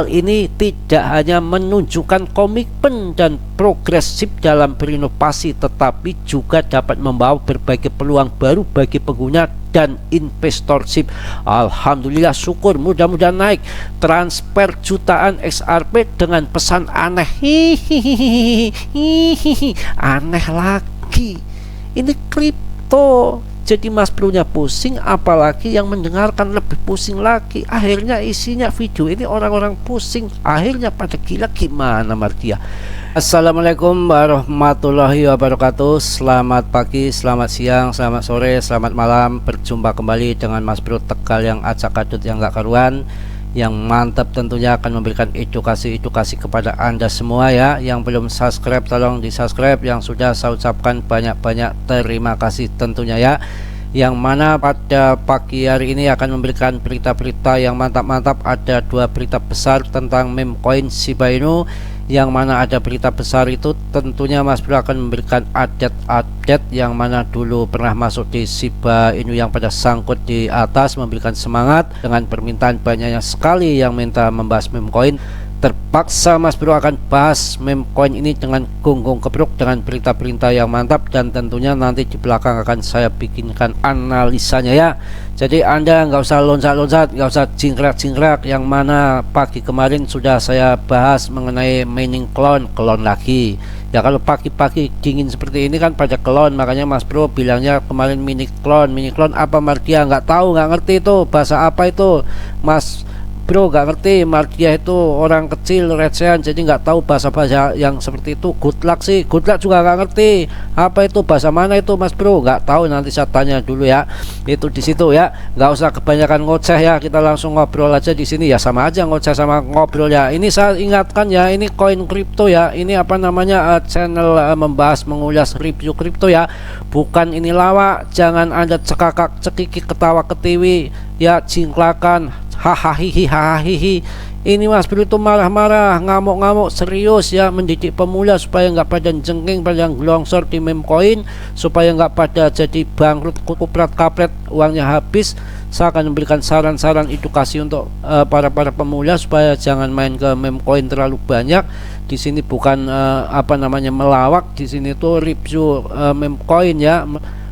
ini tidak hanya menunjukkan komitmen dan progresif dalam berinovasi, tetapi juga dapat membawa berbagai peluang baru bagi pengguna dan investor SIP. Alhamdulillah, syukur, mudah-mudahan naik. Transfer jutaan XRP dengan pesan aneh. Hihihi, aneh lagi. Ini kripto. Jadi Mas Bro-nya pusing, apalagi yang mendengarkan lebih pusing lagi. Akhirnya isinya video ini orang-orang pusing, akhirnya pada gila. Gimana Mardia? Assalamualaikum warahmatullahi wabarakatuh. Selamat pagi, selamat siang, selamat sore, selamat malam. Berjumpa kembali dengan Mas Bro Tegal yang acak-adut yang gak karuan, yang mantap tentunya akan memberikan edukasi kepada Anda semua ya. Yang belum subscribe tolong di subscribe, yang sudah saya ucapkan banyak-banyak terima kasih tentunya ya. Yang mana pada pagi hari ini akan memberikan berita-berita yang mantap-mantap. Ada dua berita besar tentang meme coin Shiba Inu. Yang mana ada berita besar itu tentunya Mas Bro akan memberikan update yang mana dulu pernah masuk di Shiba Inu yang pada sangkut di atas, memberikan semangat dengan permintaan banyaknya sekali yang minta membahas meme coin. Terpaksa Mas Bro akan bahas meme coin ini dengan gonggong kebruk dengan berita-berita yang mantap, dan tentunya nanti di belakang akan saya bikinkan analisanya ya. Jadi Anda nggak usah loncat-loncat, nggak usah jingkrak-jingkrak, yang mana pagi kemarin sudah saya bahas mengenai mining clone lagi. Ya kalau pagi-pagi dingin seperti ini kan pada clone, makanya Mas Bro bilangnya kemarin mini clone apa Mardia, nggak tahu, nggak ngerti itu bahasa apa itu Mas Bro, gak ngerti. Mardia itu orang kecil recehan, jadi nggak tahu bahasa-bahasa yang seperti itu. Good luck sih, good luck juga gak ngerti apa itu, bahasa mana itu Mas Bro, nggak tahu, nanti saya tanya dulu ya. Itu di situ ya, nggak usah kebanyakan ngoceh ya, kita langsung ngobrol aja di sini ya, sama aja ngoceh sama ngobrol ya. Ini saya ingatkan ya, ini koin kripto ya, ini apa namanya channel membahas mengulas review kripto ya, bukan ini lawak. Jangan Anda cekakak cekiki ketawa ketiwi ya, jingklakan hahaha. Ini Mas Bro itu marah-marah, ngamuk-ngamuk serius ya, mendidik pemula supaya nggak pada jengking, pada gelongsor di meme coin, supaya nggak pada jadi bangkrut, kuprat kapret, uangnya habis. Saya akan memberikan saran-saran edukasi untuk para pemula supaya jangan main ke meme coin terlalu banyak. Di sini bukan apa namanya melawak, di sini tuh review meme coin ya,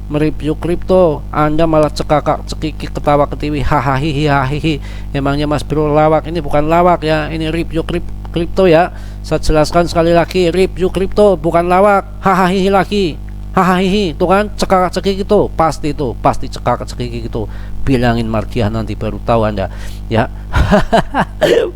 mereview kripto. Anda malah cekakak cekiki ketawa ketiwi hahaha. Emangnya Mas Bro lawak? Ini bukan lawak ya, ini review kripto ya. Saya jelaskan sekali lagi, review kripto bukan lawak. Hahaha lagi, hahaha. Tuh kan cekakak cekiki itu pasti cekakak cekiki itu. Bilangin Mardia, nanti baru tahu Anda ya.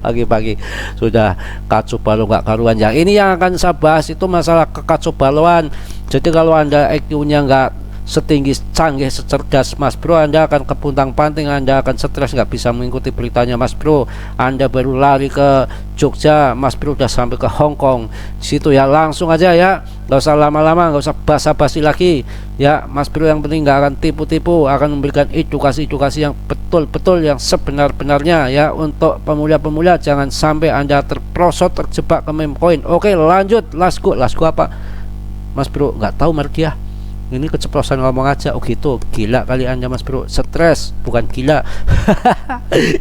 Pagi-pagi sudah kacau balau nggak karuan ya. Ini yang akan saya bahas itu masalah kekacau balauan. Jadi kalau Anda IQ-nya nggak setinggi, canggih, secerdas Mas Bro, Anda akan kepuntang-panting, Anda akan stres, nggak bisa mengikuti beritanya Mas Bro. Anda baru lari ke Jogja, Mas Bro udah sampai ke Hong Kong. Situ ya, langsung aja ya, nggak usah lama-lama, nggak usah basa-basi lagi ya Mas Bro. Yang penting nggak akan tipu-tipu, akan memberikan edukasi yang betul-betul yang sebenar-benarnya ya, untuk pemula-pemula. Jangan sampai Anda terprosot, terjebak ke meme coin. Oke, lanjut, last go apa Mas Bro? Nggak tahu Mardia, ini keceplosan ngomong aja. Oh gitu, gila kali Anda Mas Bro, stres bukan gila.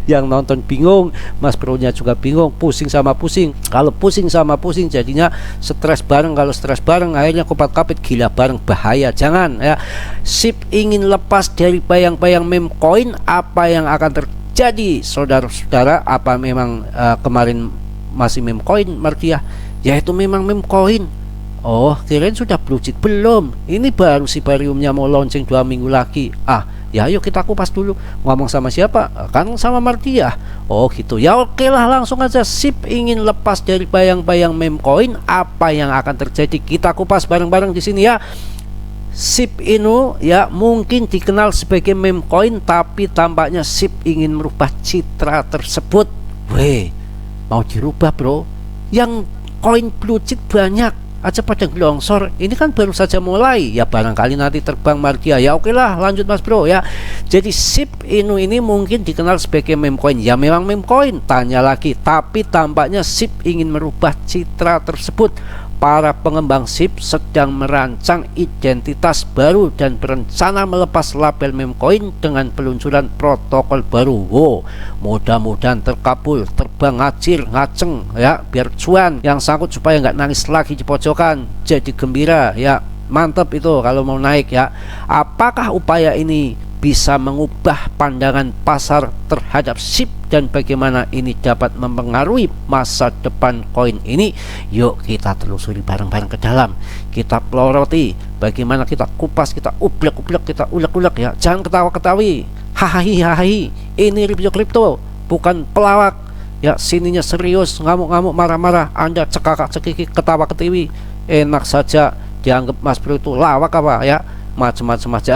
Yang nonton bingung, Mas Bro-nya juga bingung, pusing sama pusing. Kalau pusing sama pusing jadinya stres bareng, kalau stres bareng akhirnya kopat kapit gila bareng, bahaya. Jangan ya. SIP ingin lepas dari bayang-bayang meme coin. Apa yang akan terjadi saudara-saudara? Apa memang kemarin masih meme coin Mardia? Ya itu memang meme coin. Oh, kirain sudah blue chip. Belum, ini baru Shibariumnya mau launching 2 minggu lagi. Ya ayo kita kupas dulu. Ngomong sama siapa? Kan sama Mardia. Oh gitu ya, oke lah, langsung aja. SIP ingin lepas dari bayang-bayang meme coin. Apa yang akan terjadi? Kita kupas bareng-bareng di sini ya. SIP Inu ya mungkin dikenal sebagai meme coin, tapi tampaknya SIP ingin merubah citra tersebut. Weh, mau dirubah bro? Yang koin blue chip banyak aja pada gelongsor, ini kan baru saja mulai ya, barangkali nanti terbang Mardia. Ya oke lah, lanjut Mas Bro ya. Jadi SIP Inu ini mungkin dikenal sebagai meme coin. Ya memang meme coin, tanya lagi, tapi tampaknya SIP ingin merubah citra tersebut. para pengembang SIP sedang merancang identitas baru dan berencana melepas label meme coin dengan peluncuran protokol baru. Wow, mudah-mudahan terkabul, terbang ngacir ngaceng ya, biar cuan yang sangkut supaya nggak nangis lagi di pojokan, jadi gembira ya. Mantap itu kalau mau naik ya. Apakah upaya ini bisa mengubah pandangan pasar terhadap SIP dan bagaimana ini dapat mempengaruhi masa depan koin ini? Yuk kita telusuri bareng-bareng ke dalam, kita peloroti, bagaimana kita kupas, kita ublek-ublek, kita ulek-ulek ya. Jangan ketawa-ketawi, hahaha, ini review kripto bukan pelawak ya. Sininya serius, ngamuk-ngamuk, marah-marah, Anda cekakak-cekiki, ketawa-ketiwi, enak saja dianggap Mas Bro itu lawak apa ya, macam-macam aja.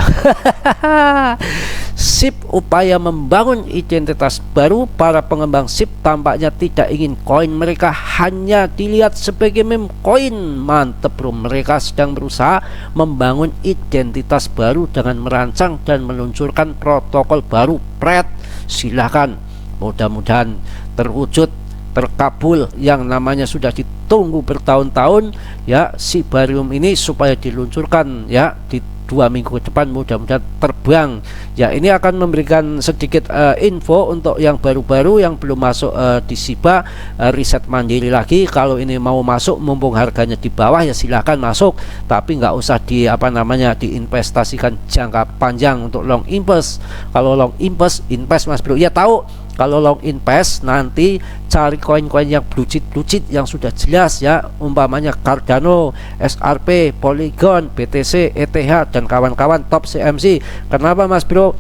SIP upaya membangun identitas baru. Para pengembang SIP tampaknya tidak ingin koin mereka hanya dilihat sebagai meme coin. Mantep bro, mereka sedang berusaha membangun identitas baru dengan merancang dan meluncurkan protokol baru. Pret, silahkan, mudah-mudahan terwujud, terkabul yang namanya sudah ditunggu bertahun-tahun ya, Shibarium ini supaya diluncurkan ya di 2 minggu ke depan, mudah-mudahan terbang ya. Ini akan memberikan sedikit info untuk yang baru-baru yang belum masuk di Shiba, riset mandiri lagi. Kalau ini mau masuk mumpung harganya di bawah ya silahkan masuk, tapi nggak usah diinvestasikan jangka panjang untuk long invest. Kalau long invest Mas Bro ya tahu. Kalau long invest nanti cari koin-koin yang blue chip yang sudah jelas ya, umpamanya Cardano, SRP, Polygon, BTC, ETH dan kawan-kawan top CMC. Kenapa Mas Bro?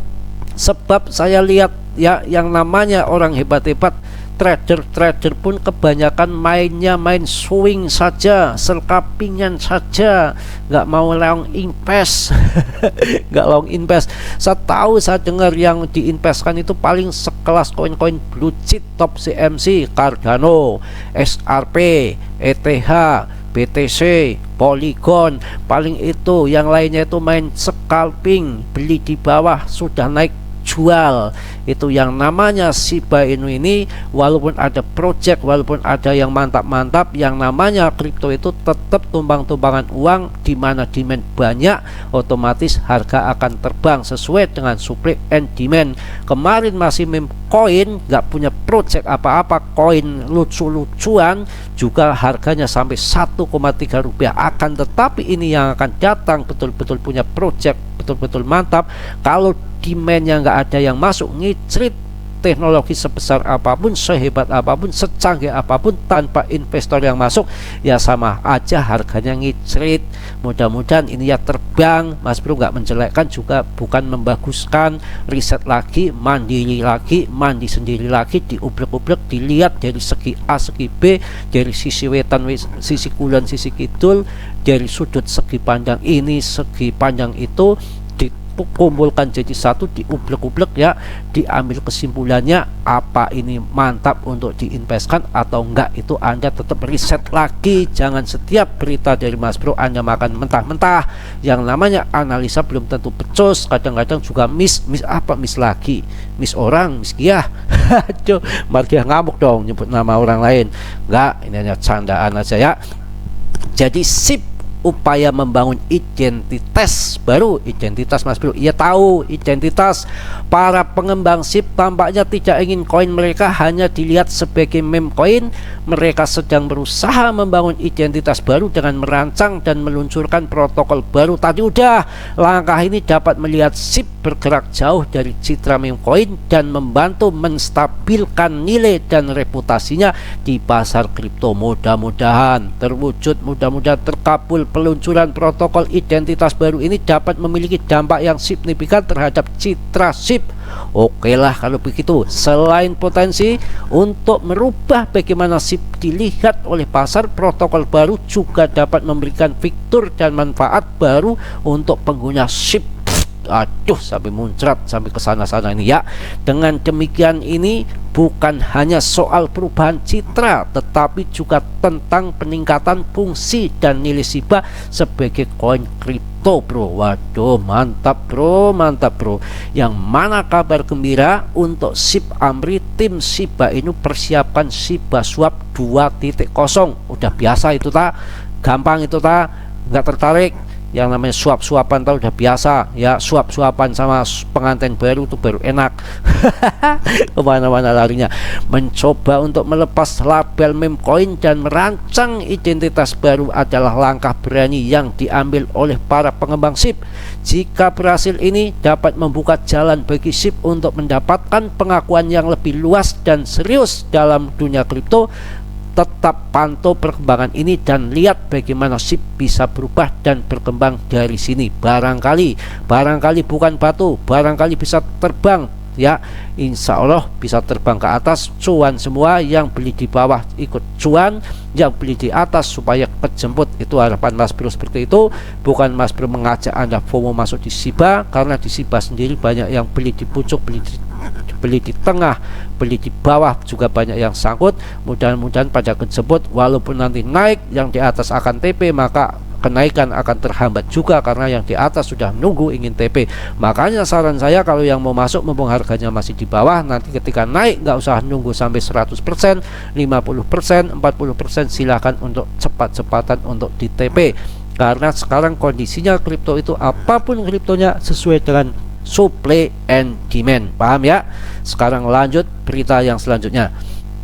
Sebab saya lihat ya, yang namanya orang hebat-hebat, trader pun kebanyakan mainnya main swing saja, scalpingan saja, nggak mau long invest. Nggak long invest. Saya tahu, saya dengar yang diinvestkan itu paling sekelas koin-koin blue chip top CMC, Cardano, SRP, ETH, BTC, Polygon, paling itu. Yang lainnya itu main scalping, beli di bawah sudah naik jual. Itu yang namanya Shiba Inu ini, walaupun ada project, walaupun ada yang mantap-mantap, yang namanya kripto itu tetap tumbang-tumbangan uang. Di mana demand banyak, otomatis harga akan terbang sesuai dengan supply and demand. Kemarin masih meme coin, nggak punya project apa-apa, koin lucu-lucuan juga harganya sampai 1,3 rupiah. Akan tetapi ini yang akan datang betul-betul punya project, betul-betul mantap. Kalau demandnya nggak ada yang masuk, ngicrit teknologi sebesar apapun, sehebat apapun, secanggih apapun, tanpa investor yang masuk ya sama aja harganya ngicrit. Mudah-mudahan ini ya terbang Mas Bro, nggak menjelekkan juga bukan membaguskan. Riset lagi, mandiri lagi, mandi sendiri lagi, diublek-ublek, dilihat dari segi A, segi B, dari sisi wetan, sisi kulon, sisi kidul, dari sudut segi pandang ini, segi pandang itu, kumpulkan jadi satu, diublek-ublek ya, diambil kesimpulannya apa ini mantap untuk diinvestkan atau enggak. Itu Anda tetap riset lagi, jangan setiap berita dari Mas Bro Anda makan mentah-mentah. Yang namanya analisa belum tentu becus, kadang-kadang juga miss lagi, miss orang, miss Kia. Aduh, Margia ngamuk dong nyebut nama orang lain. Enggak, ini hanya candaan aja ya. Jadi SIP upaya membangun identitas baru. Identitas Mas Bro, ia tahu identitas. Para pengembang SIP tampaknya tidak ingin koin mereka hanya dilihat sebagai meme coin. Mereka sedang berusaha membangun identitas baru dengan merancang dan meluncurkan protokol baru. Tadi udah, langkah ini dapat melihat SIP bergerak jauh dari citra meme coin dan membantu menstabilkan nilai dan reputasinya di pasar kripto. Mudah-mudahan terwujud, mudah-mudahan terkabul. Peluncuran protokol identitas baru ini dapat memiliki dampak yang signifikan terhadap citra SIP. Oke lah kalau begitu. Selain potensi untuk merubah bagaimana SIP dilihat oleh pasar, protokol baru juga dapat memberikan fitur dan manfaat baru untuk pengguna SIP. aduh sampai muncrat sampai ke sana-sana ini ya. Dengan demikian ini bukan hanya soal perubahan citra, tetapi juga tentang peningkatan fungsi dan nilai Shiba sebagai koin kripto, bro. Waduh, mantap bro, mantap bro. Yang mana kabar gembira untuk SIP Amri, tim Shiba Inu persiapan Shiba Swap 2.0. Udah biasa itu ta, gampang itu ta, nggak tertarik. Yang namanya suap-suapan tau udah biasa ya, suap-suapan sama pengantin baru itu baru enak. Kemana-mana larinya, mencoba untuk melepas label meme coin dan merancang identitas baru adalah langkah berani yang diambil oleh para pengembang SIP. Jika berhasil, ini dapat membuka jalan bagi SIP untuk mendapatkan pengakuan yang lebih luas dan serius dalam dunia kripto. Tetap pantau perkembangan ini dan lihat bagaimana SIP bisa berubah dan berkembang dari sini. Barangkali bukan batu, barangkali bisa terbang ya. Insya Allah bisa terbang ke atas, cuan semua. Yang beli di bawah ikut cuan, yang beli di atas supaya kejemput. Itu harapan Mas Bro seperti itu. Bukan Mas Bro mengajak Anda FOMO masuk di Shiba, karena di Shiba sendiri banyak yang beli di pucuk, beli di tengah, beli di bawah juga banyak yang sangkut. Mudah-mudahan pada kejemput, walaupun nanti naik yang di atas akan TP, maka kenaikan akan terhambat juga karena yang di atas sudah nunggu ingin TP. Makanya saran saya kalau yang mau masuk mumpung harganya masih di bawah, nanti ketika naik nggak usah nunggu sampai 100%, 50%, 40%, silahkan untuk cepat-cepatan untuk di TP. Karena sekarang kondisinya kripto itu apapun kriptonya sesuai dengan supply and demand, paham ya? Sekarang lanjut berita yang selanjutnya.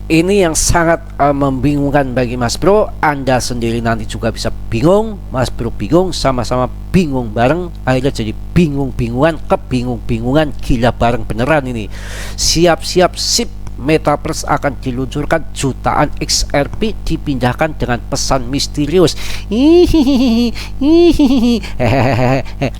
Ini yang sangat membingungkan bagi Mas Bro. Anda sendiri nanti juga bisa bingung, Mas Bro bingung, sama-sama bingung bareng. Akhirnya jadi bingung-bingungan, kebingung-bingungan, gila bareng beneran ini. Siap-siap SIP Metaverse akan diluncurkan, jutaan XRP dipindahkan dengan pesan misterius.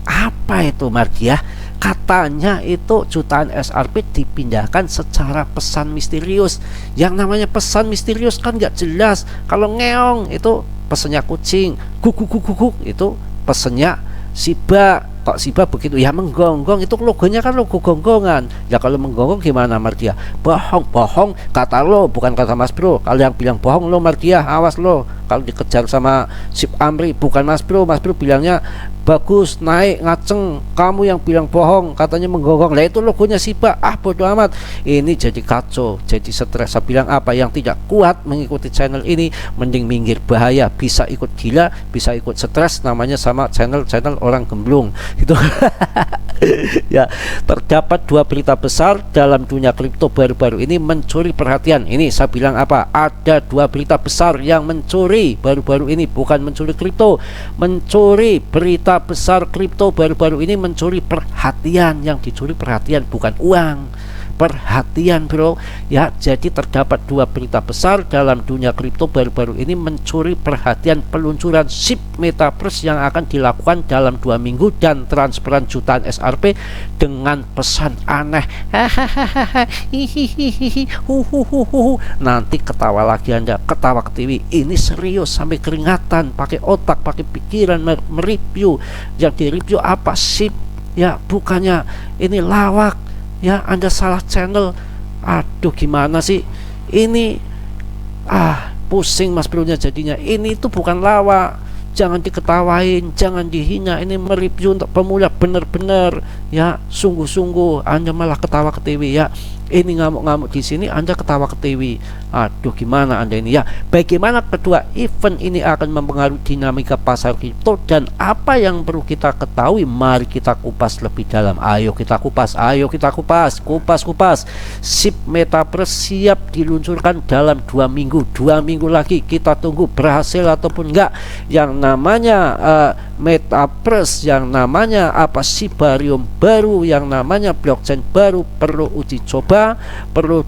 Apa itu Mardia? Katanya itu jutaan XRP dipindahkan secara pesan misterius. Yang namanya pesan misterius kan nggak jelas. Kalau ngeong itu pesannya kucing, guguk itu pesannya Shiba. Kok Shiba begitu ya, menggonggong itu logonya kan logo gonggongan. Ya kalau menggonggong gimana Mardia? Bohong kata lo, bukan kata Mas Bro. Kalau yang bilang bohong lo Mardia, awas lo kalau dikejar sama SIP Amri. Bukan Mas Bro bilangnya bagus, naik, ngaceng. Kamu yang bilang bohong, katanya menggonggong. Lah itu logonya Shiba. Bodoh amat. Ini jadi kacau, jadi stres. Saya bilang apa, yang tidak kuat mengikuti channel ini mending minggir, bahaya. Bisa ikut gila, bisa ikut stres, namanya sama channel orang gemblung itu. Ya, terdapat dua berita besar dalam dunia kripto baru-baru ini mencuri perhatian. Ini saya bilang apa, ada dua berita besar yang mencuri baru-baru ini, bukan mencuri kripto, mencuri berita besar kripto baru-baru ini, mencuri perhatian. Yang dicuri perhatian bukan uang, perhatian bro ya. Jadi terdapat dua berita besar dalam dunia kripto baru-baru ini mencuri perhatian: peluncuran SIP Metaverse yang akan dilakukan dalam 2 minggu dan transferan jutaan XRP dengan pesan aneh. Nanti ketawa lagi Anda, ketawa ke TV. Ini serius sampai keringatan, pakai otak, pakai pikiran mereview. Yang direview apa? SIP ya, bukannya ini lawak ya. Anda salah channel. Aduh gimana sih ini, pusing Mas Bro nya jadinya. Ini itu bukan lawak, jangan diketawain, jangan dihina. Ini mereview untuk pemula bener-bener ya, sungguh-sungguh. Anda malah ketawa ke TV ya. Ini ngamuk-ngamuk di sini, Anda ketawa ke TV. Aduh gimana Anda ini ya. Bagaimana kedua event ini akan mempengaruhi dinamika pasar kripto dan apa yang perlu kita ketahui? Mari kita kupas lebih dalam. Ayo kita kupas, kupas. SIP Metaverse siap diluncurkan dalam 2 minggu. 2 minggu lagi kita tunggu berhasil ataupun enggak. Yang namanya Metaverse, yang namanya Shibarium baru, yang namanya blockchain baru perlu uji coba, perlu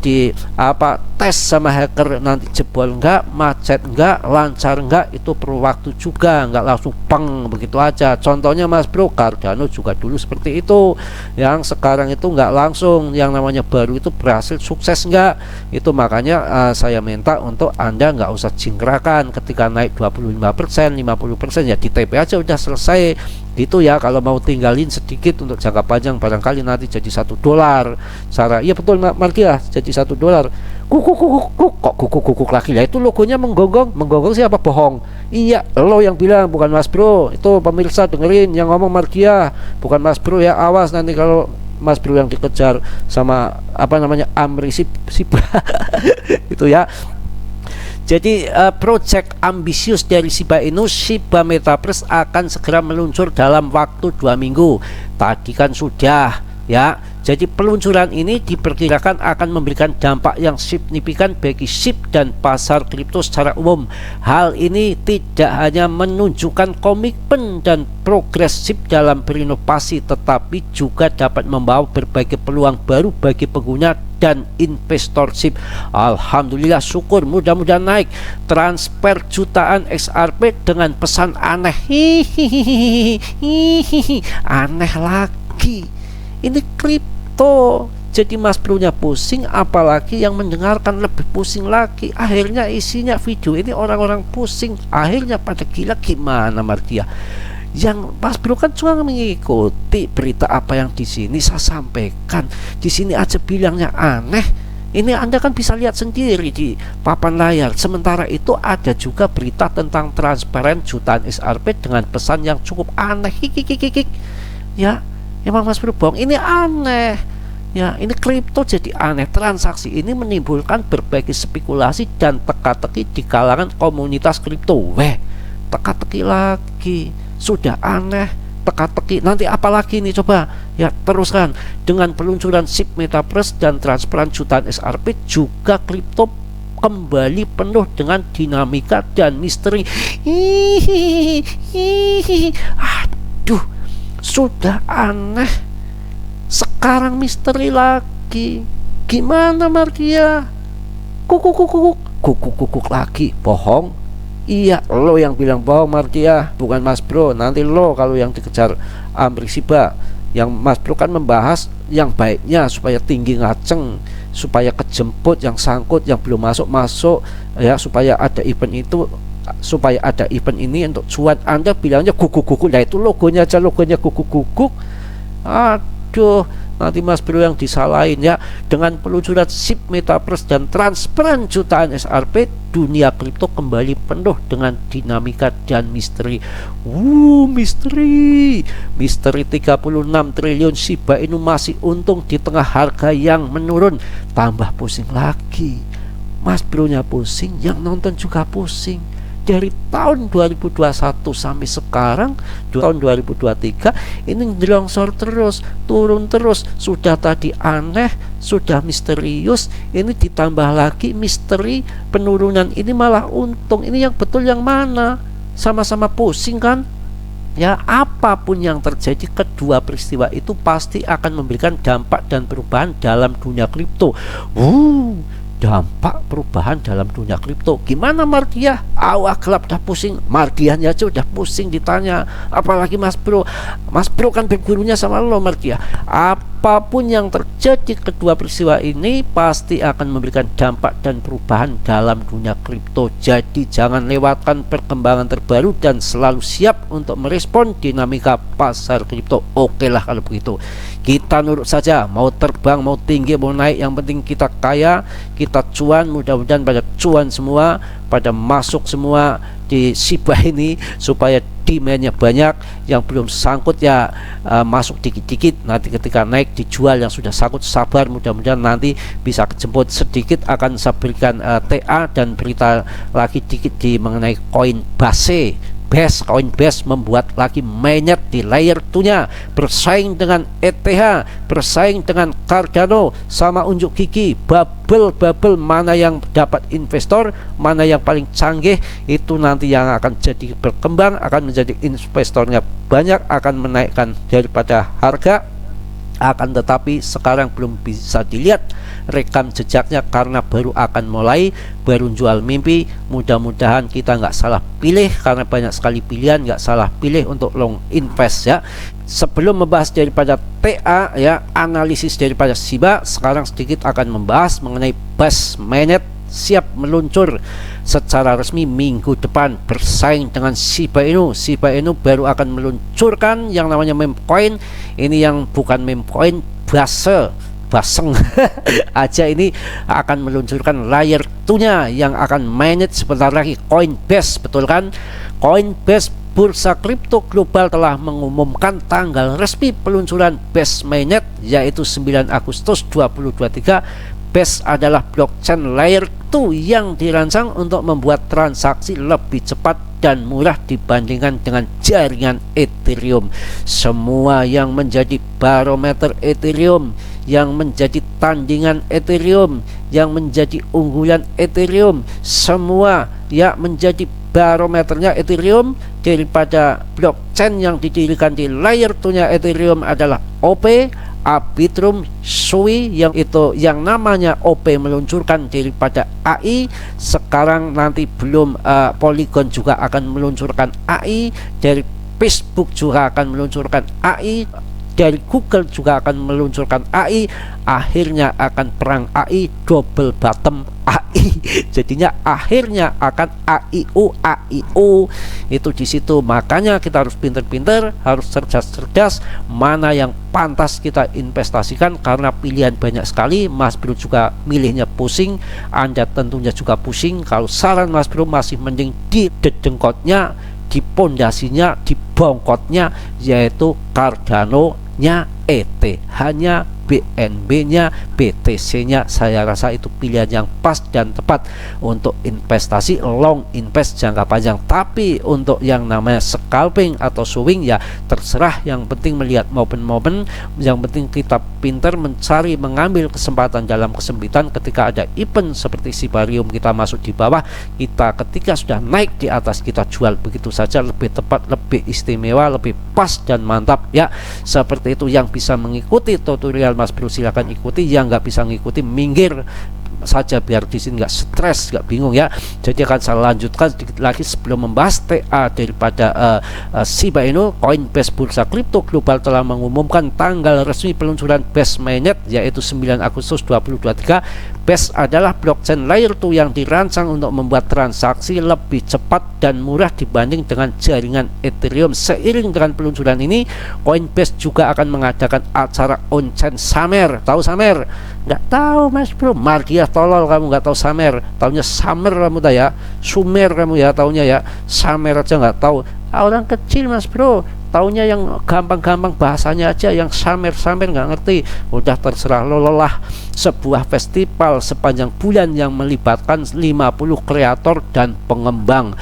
tes sama hacker, nanti jebol enggak, macet enggak, lancar enggak, itu perlu waktu juga, enggak langsung peng begitu aja. Contohnya Mas Bro, Cardano juga dulu seperti itu, yang sekarang itu enggak langsung, yang namanya baru itu berhasil sukses enggak. Itu makanya saya minta untuk Anda enggak usah jingkrakan ketika naik 25%, 50% ya di TP aja udah selesai gitu ya. Kalau mau tinggalin sedikit untuk jangka panjang barangkali nanti jadi $1. Iya betul Markia, jadi $1. Kuk lagi lah, itu logonya menggonggong siapa? Bohong. Iya lo yang bilang, bukan Mas Bro. Itu pemirsa dengerin, yang ngomong Markia bukan Mas Bro ya. Awas nanti kalau Mas Bro yang dikejar sama apa namanya Amri Shiba itu ya. Jadi project ambisius dari Shiba Inu, Shiba Metaverse akan segera meluncur dalam waktu 2 minggu. Tadi kan sudah ya. Jadi peluncuran ini diperkirakan akan memberikan dampak yang signifikan bagi SHIB dan pasar kripto secara umum. Hal ini tidak hanya menunjukkan komitmen dan progres SHIB dalam berinovasi, tetapi juga dapat membawa berbagai peluang baru bagi pengguna dan investor SHIB. Alhamdulillah, syukur, mudah-mudahan naik. Transfer jutaan XRP dengan pesan aneh. Aneh lagi. Ini kripto, jadi Mas Bro-nya pusing, apalagi yang mendengarkan lebih pusing lagi. Akhirnya isinya video ini orang-orang pusing, akhirnya pada gila. Gimana Markia? Yang Mas Bro kan cuma mengikuti berita apa yang di sini saya sampaikan. Di sini aja bilangnya aneh. Ini Anda kan bisa lihat sendiri di papan layar. Sementara itu ada juga berita tentang transparan jutaan XRP dengan pesan yang cukup aneh. Ya, emang Mas Bro bohong, ini aneh ya. Ini kripto jadi aneh. Transaksi ini menimbulkan berbagai spekulasi dan teka-teki di kalangan komunitas kripto. Teka-teki lagi, sudah aneh, teka-teki, nanti apalagi nih coba ya. Teruskan dengan peluncuran SHIB Metaverse dan transparan jutaan XRP, juga kripto kembali penuh dengan dinamika dan misteri. Aduh, sudah aneh, sekarang misteri lagi. Gimana Markia? Kukuk lagi. Bohong. Iya lo yang bilang bohong Markia, bukan Mas Bro. Nanti lo kalau yang dikejar Amri Shiba. Yang Mas Bro kan membahas yang baiknya supaya tinggi ngaceng, supaya kejemput, yang sangkut, yang belum masuk ya, supaya ada event itu, supaya ada event ini untuk cuan. Anda bilangnya guguk. Nah itu logonya aja, logonya guguk. Aduh, nanti Mas Bro yang disalahin ya. Dengan peluncuran SHIB Metaverse dan transparan jutaan XRP, dunia kripto kembali penuh dengan dinamika dan misteri. Misteri 36 triliun Shiba Inu masih untung di tengah harga yang menurun. Tambah pusing lagi. Mas Bro-nya pusing, yang nonton juga pusing. Dari tahun 2021 sampai sekarang tahun 2023 ini ngelongsor terus, turun terus. Sudah tadi aneh, sudah misterius, ini ditambah lagi misteri penurunan, ini malah untung. Ini yang betul yang mana? Sama-sama pusing kan? Ya, apapun yang terjadi, kedua peristiwa itu pasti akan memberikan dampak dan perubahan dalam dunia kripto. Dampak perubahan dalam dunia kripto. Gimana Markia? Awak gelap dah pusing. Markianya aja udah pusing ditanya, apalagi Mas Bro. Mas Bro kan bergurunya sama lo Markia. Apapun yang terjadi, kedua peristiwa ini pasti akan memberikan dampak dan perubahan dalam dunia kripto. Jadi jangan lewatkan perkembangan terbaru dan selalu siap untuk merespon dinamika pasar kripto. Oke lah kalau begitu. Kita nurut saja, mau terbang, mau tinggi, mau naik, yang penting kita kaya, kita cuan. Mudah-mudahan pada cuan semua, pada masuk semua di Shiba ini, supaya demandnya banyak. Yang belum sangkut ya masuk dikit-dikit, nanti ketika naik dijual. Yang sudah sangkut sabar, mudah-mudahan nanti bisa kejemput. Sedikit akan saya berikan TA dan berita lagi dikit di mengenai koin Coinbase membuat lagi mainnet di layer 2-nya, bersaing dengan ETH, bersaing dengan Cardano, sama unjuk gigi. Bubble mana yang dapat investor, mana yang paling canggih, itu nanti yang akan jadi berkembang, akan menjadi investornya banyak, akan menaikkan daripada harga, Akan tetapi sekarang belum bisa dilihat rekam jejaknya karena baru akan mulai, baru jual mimpi. Mudah-mudahan kita nggak salah pilih, karena banyak sekali pilihan, nggak salah pilih untuk long invest ya. Sebelum membahas daripada TA ya, analisis daripada Shiba, sekarang sedikit akan membahas mengenai Base Mainnet siap meluncur secara resmi minggu depan bersaing dengan Shiba Inu. Shiba Inu baru akan meluncurkan yang namanya meme coin. Ini yang bukan meme coin, baseng aja, ini akan meluncurkan layer 2-nya yang akan mainnet sebentar lagi, Coinbase, betul kan? Coinbase, bursa kripto global, telah mengumumkan tanggal resmi peluncuran Base Mainnet yaitu 9 Agustus 2023. Base adalah blockchain layer 2 yang dirancang untuk membuat transaksi lebih cepat dan murah dibandingkan dengan jaringan Ethereum. Semua yang menjadi barometer Ethereum, yang menjadi tandingan Ethereum, yang menjadi unggulan Ethereum, semua ya menjadi barometernya Ethereum daripada blockchain yang didirikan di layer 2-nya Ethereum adalah OP, Arbitrum, Sui, yang itu yang namanya OP meluncurkan daripada AI. Sekarang nanti belum Polygon juga akan meluncurkan AI, dari Facebook juga akan meluncurkan AI, dari Google juga akan meluncurkan AI. Akhirnya akan perang AI, double bottom AI. Jadinya akhirnya akan AIO itu di situ. Makanya kita harus pinter-pinter, harus cerdas-cerdas mana yang pantas kita investasikan, karena pilihan banyak sekali. Mas Bro juga milihnya pusing, Anda tentunya juga pusing. Kalau saran Mas Bro masih mending di dedengkotnya, di pondasinya, di bongkotnya, yaitu Cardano-nya, ETH-nya, BNB-nya, BTC-nya. Saya rasa itu pilihan yang pas dan tepat untuk investasi long invest jangka panjang. Tapi untuk yang namanya scalping atau swing ya terserah, yang penting melihat momen-momen, yang penting kita pintar mencari, mengambil kesempatan dalam kesempitan. Ketika ada event seperti Shibarium kita masuk di bawah, kita ketika sudah naik di atas kita jual begitu saja, lebih tepat, lebih istimewa, lebih pas dan mantap ya. Seperti itu. Yang bisa mengikuti tutorial Mas Bro silakan ikuti, yang nggak bisa ngikuti minggir saja biar di sini nggak stres, nggak bingung ya. Jadi akan saya lanjutkan sedikit lagi sebelum membahas TA daripada Shiba Inu. Coinbase, bursa kripto global, telah mengumumkan tanggal resmi peluncuran Base Mainnet yaitu 9 Agustus 2023. Base adalah blockchain layer 2 yang dirancang untuk membuat transaksi lebih cepat dan murah dibanding dengan jaringan Ethereum. Seiring dengan peluncuran ini, Coinbase juga akan mengadakan acara on-chain Summer. Tahu Summer? Nggak tahu Mas Bro, Margiah tolol kamu nggak tahu Summer. Taunya Summer kamu dah ya, Sumer kamu ya taunya ya, Summer aja nggak tahu. Orang kecil Mas Bro, taunya yang gampang-gampang bahasanya aja, yang Summer nggak ngerti. Udah terserah lo lah. Sebuah festival sepanjang bulan yang melibatkan 50 kreator dan pengembang.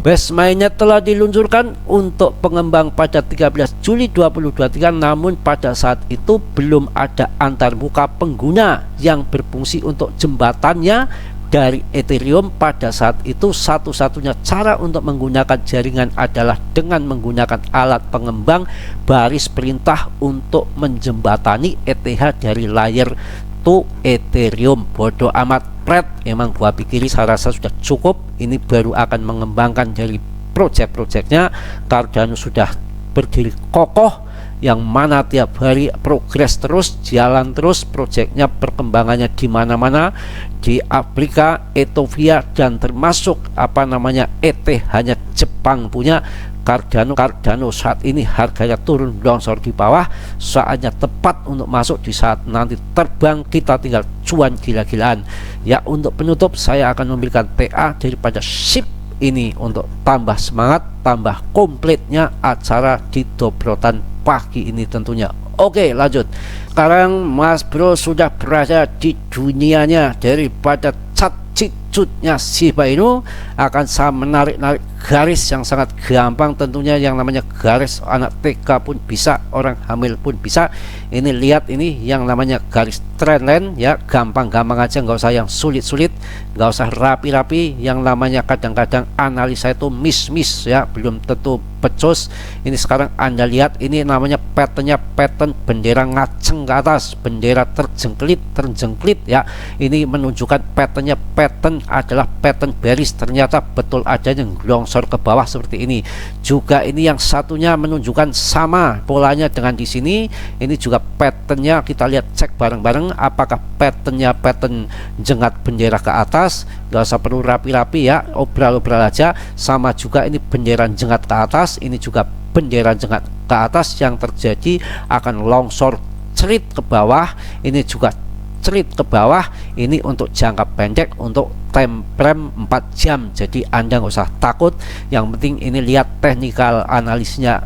Base Mainnet telah diluncurkan untuk pengembang pada 13 Juli 2023, namun pada saat itu belum ada antarmuka pengguna yang berfungsi untuk jembatannya dari Ethereum. Pada saat itu satu-satunya cara untuk menggunakan jaringan adalah dengan menggunakan alat pengembang baris perintah untuk menjembatani ETH dari layer to Ethereum. Bodoh amat Pret, emang gua pikir saya rasa sudah cukup. Ini baru akan mengembangkan dari project-projectnya. Cardano sudah berdiri kokoh, yang mana tiap hari progres terus, jalan terus projectnya, perkembangannya di mana-mana, di Afrika, Ethiopia, dan termasuk apa namanya ETH hanya Jepang punya. Cardano saat ini harganya turun longsor di bawah, saatnya tepat untuk masuk. Di saat nanti terbang kita tinggal cuan gila-gilaan ya. Untuk penutup saya akan memberikan TA daripada SHIB ini untuk tambah semangat, tambah komplitnya acara di Dobrotan pagi ini tentunya. Oke, lanjut. Sekarang Mas Bro sudah berada di dunianya daripada cat cicutnya Shiba Inu. Akan saya menarik-narik garis yang sangat gampang tentunya, yang namanya garis anak TK pun bisa, orang hamil pun bisa. Ini lihat, ini yang namanya garis trendline ya, gampang-gampang aja, nggak usah yang sulit-sulit, nggak usah rapi-rapi. Yang namanya kadang-kadang analisa itu miss ya, belum tentu becus. Ini sekarang Anda lihat, ini namanya patternnya pattern bendera ngaceng ke atas, bendera terjengklit ya. Ini menunjukkan patternnya pattern adalah pattern bearish, ternyata betul ada yang longsor ke bawah seperti ini. Juga ini yang satunya menunjukkan sama polanya dengan di sini. Ini juga patternnya, kita lihat, cek bareng-bareng apakah patternnya pattern jengat bendera ke atas. Gak usah perlu rapi-rapi ya, obral-obral aja. Sama juga ini bendera jengat ke atas, ini juga bendera jengat ke atas, yang terjadi akan longsor cerit ke bawah. Ini juga cerit ke bawah. Ini untuk jangka pendek, untuk time frame 4 jam. Jadi Anda nggak usah takut. Yang penting ini lihat technical analisisnya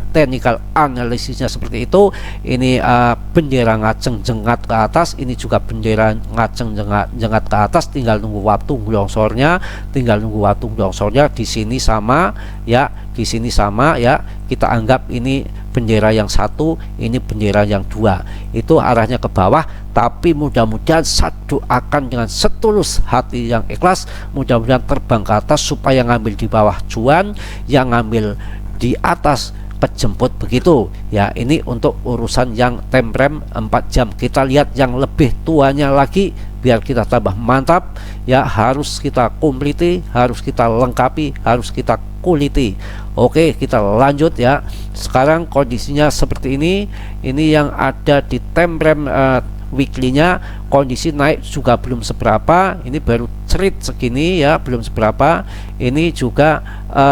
seperti itu. Ini bendera ngaceng jengat ke atas, ini juga bendera ngaceng jengat ke atas. Tinggal nunggu waktu longsornya, di sini sama ya, di sini sama ya. Kita anggap ini bendera yang satu, ini bendera yang dua, itu arahnya ke bawah. Tapi mudah-mudahan saya doakan dengan setulus hati yang ikhlas, mudah-mudahan terbang ke atas supaya ngambil di bawah cuan, yang ngambil di atas kejemput begitu ya. Ini untuk urusan yang time frame 4 jam. Kita lihat yang lebih tuanya lagi biar kita tambah mantap ya. Harus kita kompliti, harus kita lengkapi, harus kita kuliti. Oke, kita lanjut ya. Sekarang kondisinya seperti ini. Ini yang ada di time frame weekly-nya, kondisi naik juga belum seberapa. Ini baru cerit segini ya, belum seberapa. Ini juga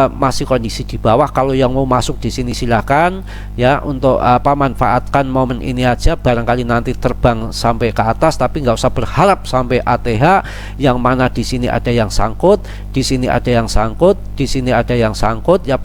masih kondisi di bawah. Kalau yang mau masuk di sini silahkan ya, untuk manfaatkan momen ini aja. Barangkali nanti terbang sampai ke atas, tapi nggak usah berharap sampai ATH. Yang mana di sini ada yang sangkut, di sini ada yang sangkut, di sini ada yang sangkut ya.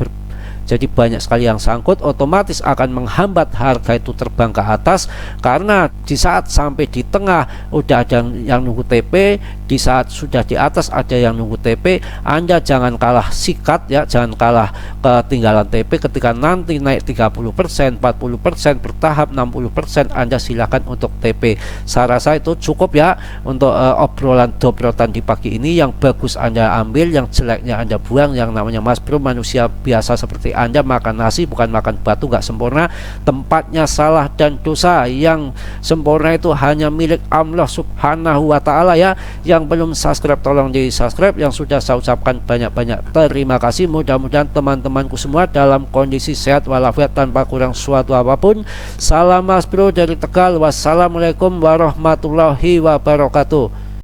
Jadi banyak sekali yang sangkut, otomatis akan menghambat harga itu terbang ke atas. Karena di saat sampai di tengah udah ada yang nunggu TP, di saat sudah di atas ada yang nunggu TP. Anda jangan kalah sikat ya, jangan kalah ketinggalan TP. Ketika nanti naik 30%, 40%, bertahap 60%, Anda silakan untuk TP. Saya rasa itu cukup ya untuk obrolan dobrotan di pagi ini. Yang bagus Anda ambil, yang jeleknya Anda buang. Yang namanya Mas Bro manusia biasa seperti Anda, makan nasi bukan makan batu, nggak sempurna. Tempatnya salah dan dosa. Yang sempurna itu hanya milik Allah Subhanahu wa Ta'ala ya. Yang belum subscribe tolong di subscribe. Yang sudah saya ucapkan banyak-banyak terima kasih. Mudah-mudahan teman-temanku semua dalam kondisi sehat walafiat tanpa kurang suatu apapun. Salam Mas Bro dari Tegal. Wassalamualaikum warahmatullahi wabarakatuh.